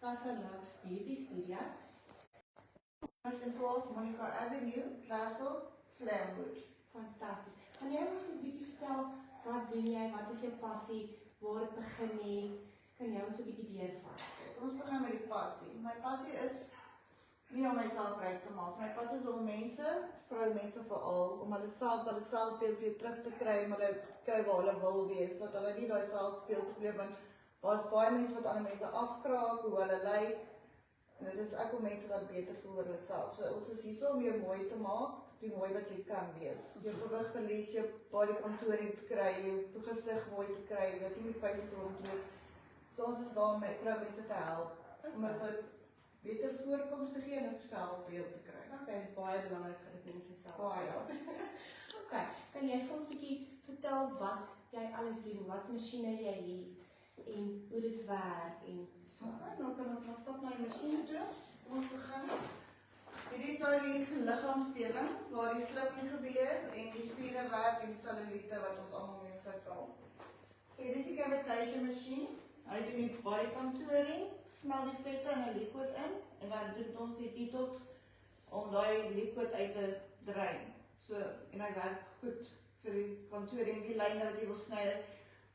Casa Lux Beauty Studio. 112 Monica Avenue, Glasgow, Flamwood. Fantasties. Kan jy ons 'n bietjie vertel, wat doen jy, wat is jou passie, waar het begin het? Kan jy ons 'n bietjie deurvat? Kom ons begin met die passie. My passie is nie om myself ryk te maak. My passie is om mense, vroumense veral, om hulle selfbeeld weer terug te kry, om hulle kry waar hulle wil wees, dat hulle nie daai selfbeeldprobleem, want daar's baie mense wat ander mense afkraak, hoe hulle lyk, en dit is ek om mense dat beter voel oor hulle self. So ons is hier om jou mooi te maak, die mooi wat jy kan wees. Jou gewig verlies, jou body contouring te kry, jou gesig mooi te kry, dat jy nie pysig rondloop. So ons is daar om vroumense te help, om hulle beter voorkoms te gee en 'n selfbeeld te kry. Okay, dit is baie belangrik vir mense self. Baie. Okay, kan jy vir ons 'n bietjie vertel wat jy alles doen, wat masjiene jy het en hoe dit werk en so. Okay, nou kan ons maar stap na die masjien toe. Kom ons begin. Hierdie is nou die liggaamsdeling waar die slimming gebeur en die spiere werk en die cellulite wat ons almal mee sukkel. Hier is die cavitation masjien. Hy doen die body contouring, smel die vette in 'n liquid in en dan doen ons die detox om daai liquid uit te drein. So en hy werk goed vir die contouring, die lyne wat jy wil sny.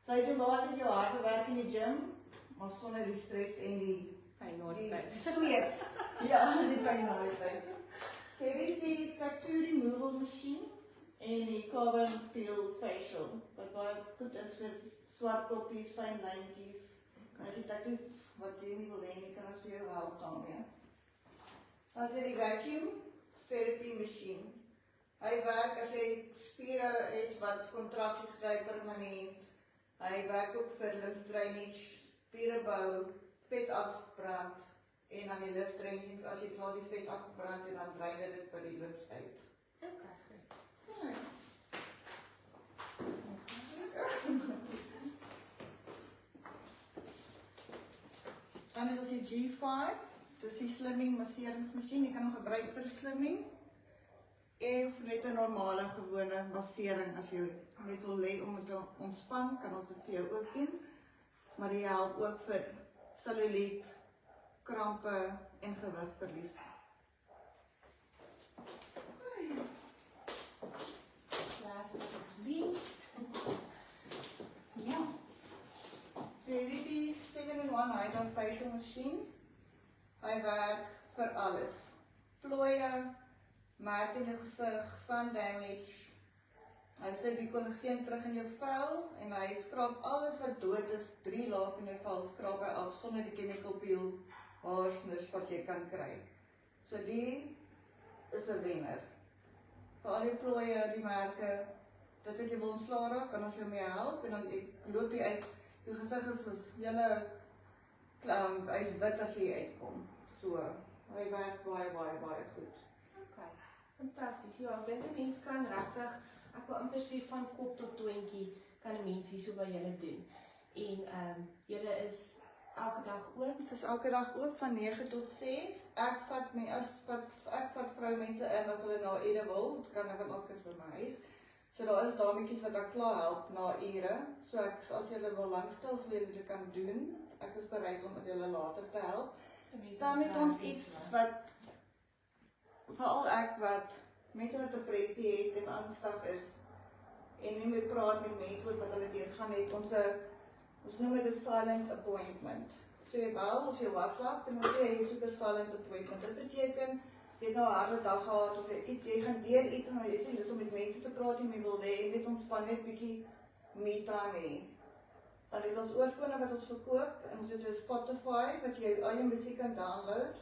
So hy doen basies jou harde werk in die gym, maar sonder die stres en die sweet. Ja, die pyn na die tyd. Hier is die tattoo removal machine en die carbon peel facial, wat baie goed is vir swart koppies, fyn lyntjies. En as jy tattoos wat jy nie wil hê nie, kan ons vir jou help daarmee. Dan is die vacuum therapy machine. Hy werk as jy spiere het wat kontraksies kry permanent. Hy werk ook vir lymph drainage, spiere bou, vet afbrand en dan die lymph drainage, as jy klaar die vet afgebrand en dan drein dit by die lymf uit. Okay, goed. Ja. Dan is ons die G5, dit is die slimming masseringsmasjien, jy kan hom gebruik vir slimming of net 'n normale gewone massering as jy net wil lê om te ontspan, kan ons dit vir jou ook doen. Maar die help ook vir celluliet, krampe en gewigverlies. Last but not least. Ja. So hier is die 7-in-1 Hydra facial machine. Hy werk vir alles. Plooie, merk in jou gesig, sun damage. Hy sit die kollageen terug in jou vel en hy skraap alles wat dood is, 3 laag in jou vel skraap hy af sonder die chemical peel haarsnus wat jy kan kry. So die is 'n wenner. Vir al die plooie, die merke, dit wat jy wil ontslaa raak, kan ons jou mee help en dan loop jy uit. Jou gesig is hele hy is wit as jy uitkom. So hy werk baie goed. Okay, fantasties. Ja, ek dink 'n mens kan regtig, ek wil amper sê van kop tot toentjie kan 'n mens hierso by julle doen. En julle is elke dag oop. Dit is elke dag oop van 9 tot 6. Ek vat vroumense in as hulle na ure wil. Dit kan ook is by my huis. So daar is dametjies wat ek klaar help na ure. So as julle wil langstel, sal julle dit kan doen. Ek is bereid om julle later te help. Dan het ons iets wat veral ek wat mense met depressie het en angstig is en nie meer praat met mense oor wat hulle deurgaan het. Ons noem dit 'n silent appointment. So jy bel of jy WhatsApp en dan sê jy soek 'n silent appointment. Dit beteken jy het nou 'n harde dag gehad of jy gaan deur iets en jy sê lus om met mense te praat en jy wil hê net ontspan net bietjie me time hê. Dan het ons oorfone wat ons verkoop en ons het 'n Spotify wat jy al jou musiek kan download.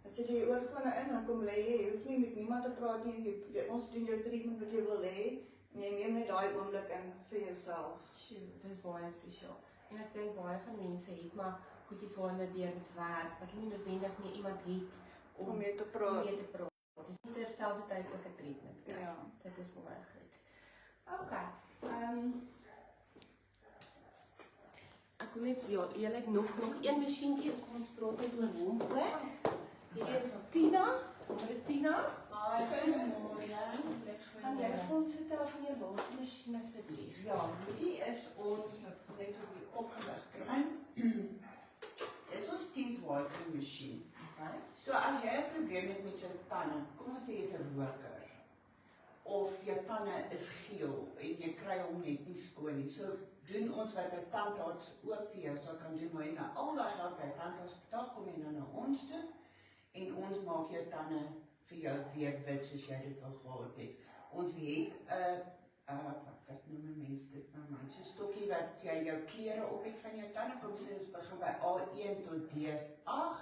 Dan sit jy jou oorfone in en kom lê jy hoef nie met niemand te praat nie. Ons doen jou treatment wat jy wil hê en jy neem net daai oomblik in vir jouself. Sjoe, dit is baie spesiaal. En ek dink baie van die mense het maar goedjies waar hulle deur moet werk, wat hulle nie noodwendig meer iemand het Om mee te praat. Dus nie terselfdertyd ook 'n treatment kry. Ja. Dit is baie goed. Okay. Ek wil net julle het nog een masjienkie, kom ons praat net oor hom ook. Hier is Tina. Tina. Baie goeiemôre. Kan jy vir ons vertel van jou laaste masjien asseblief? Ja, hierdie is ons net vir die opgelig kry. Dis ons teeth So as jy 'n probleem het met jou tande, kom ons sê jy's 'n roker, of jou tande is geel en jy kry hom net nie skoon nie. So doen ons wat 'n tandarts ook vir jou sal kan doen, maar jy nou al daai geld by 'n tandartshospitaal kom jy nou na ons toe en ons maak jou tande vir jou weer wit soos jy dit wil gehad het. Ons het 'n wat noem mense dit nou man, so 'n stokkie wat jy jou klere op het van jou tande, kom sê ons begin by A1 tot D8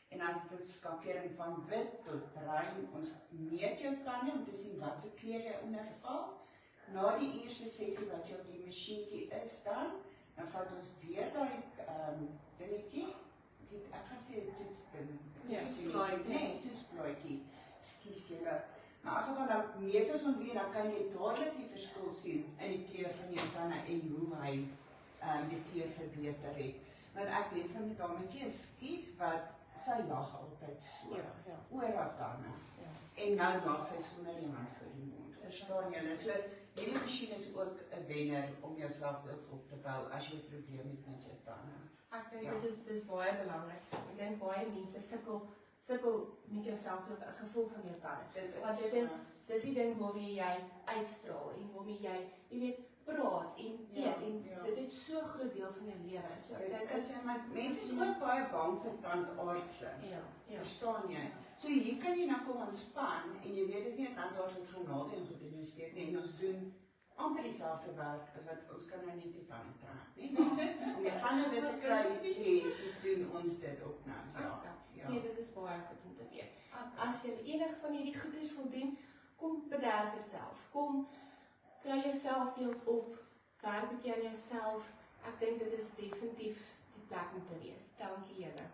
en as dit 'n skakering van wit tot bruin, ons meet jou tande om te sien wat se kleur jy onderval. Na die eerste sessie wat jy op die masjienkie is dan vat ons weer daai dingetjie, ek gaan sê toetsding, toetsblaadjie, skus julle. Maar in elk geval dan meet ons hom weer, dan kan jy dadelik die verskil sien in die kleur van jou tande en hoe hy die kleur verbeter het. Want ek weet van 'n dametjie, skus wat sy lag altyd so oor haar tande. En nou lag sy sonder die hand voor die mond. Verstaan julle? So hierdie masjien is ook 'n wenner om jou selfbeeld op te bou as jy 'n probleem het met jou tande. Ek dink dit is baie belangrik. Ek dink baie mense sukkel met jou selfbeeld as gevolg van jou tande. Want dis die ding waarmee jy uitstraal en waarmee jy weet, praat en eet en dit is so 'n groot deel van jou lewe. So ek dink as mense is ook baie bang vir tandartse. Verstaan jy? So hier kan jy nou kom ontspan en jy weet as jy 'n tandarts het gaan nade en goed in jou steek nie en ons doen amper dieselfde werk as wat ons kan nou nie die tande trek nie. Maar om jou tande wit te kry, doen ons dit ook nou. Nee, dit is baie goed om te weet. As jy enig van hierdie goeders wil doen, kom bederf jouself. Kom kry jou selfbeeld op, werk bietjie aan jouself. Ek dink dit is definitief die plek om te wees. Dankie julle.